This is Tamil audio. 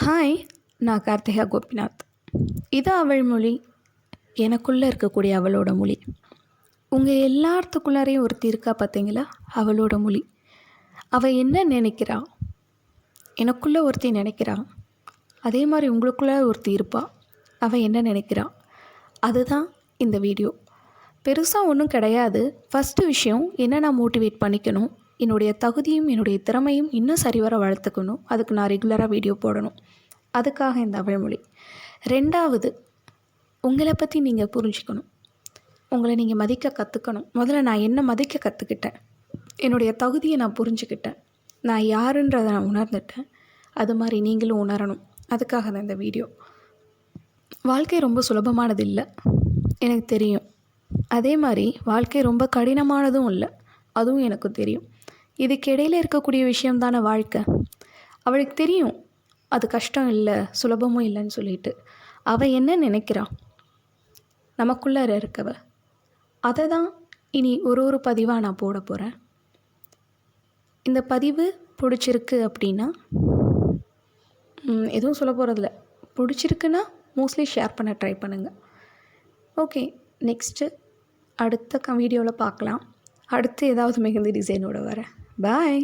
ஹாய், நான் கார்த்திகா கோபிநாத். இது அவள் மொழி. எனக்குள்ளே இருக்கக்கூடிய அவளோட மொழி. உங்கள் எல்லாத்துக்குள்ளாரையும் ஒருத்தி இருக்கா பார்த்தீங்களா? அவளோட மொழி. அவள் என்ன நினைக்கிறா? எனக்குள்ளே ஒருத்தி நினைக்கிறா. அதே மாதிரி உங்களுக்குள்ளே ஒருத்தி இருப்பா. அவள் என்ன நினைக்கிறா? அதுதான் இந்த வீடியோ. பெருசாக ஒன்றும் கிடையாது. ஃபஸ்ட்டு விஷயம் என்ன, நான் மோட்டிவேட் பண்ணிக்கணும். என்னுடைய தகுதியும் என்னுடைய திறமையும் இன்னும் சரிவர வளர்த்துக்கணும். அதுக்கு நான் ரெகுலராக வீடியோ போடணும். அதுக்காக இந்த அவழ்மொழி. ரெண்டாவது, உங்களை பற்றி நீங்கள் புரிஞ்சுக்கணும். உங்களை நீங்கள் மதிக்க கற்றுக்கணும். முதல்ல நான் என்ன மதிக்க கற்றுக்கிட்டேன். என்னுடைய தகுதியை நான் புரிஞ்சுக்கிட்டேன். நான் யாருன்றதை நான் உணர்ந்துட்டேன். அது மாதிரி நீங்களும் உணரணும். அதுக்காக தான் இந்த வீடியோ. வாழ்க்கை ரொம்ப சுலபமானது இல்லை, எனக்கு தெரியும். அதே மாதிரி வாழ்க்கை ரொம்ப கடினமானதும் இல்லை, அதுவும் எனக்கு தெரியும். இதுக்கு இடையில் இருக்கக்கூடிய விஷயம் தானே வாழ்க்கை. அவளுக்கு தெரியும் அது கஷ்டம் இல்லை, சுலபமும் இல்லைன்னு சொல்லிட்டு. அவள் என்ன நினைக்கிறான் நமக்குள்ளார இருக்கவ, அதை தான் இனி ஒரு பதிவாக நான் போட போகிறேன். இந்த பதிவு பிடிச்சிருக்கு அப்படின்னா, எதுவும் சொல்ல போகிறதில்ல. பிடிச்சிருக்குன்னா மோஸ்ட்லி ஷேர் பண்ண ட்ரை பண்ணுங்கள். ஓகே, நெக்ஸ்ட்டு அடுத்த வீடியோவில் பார்க்கலாம். அடுத்து ஏதாவது மெஹந்தி டிசைனோட வரேன். பாய்.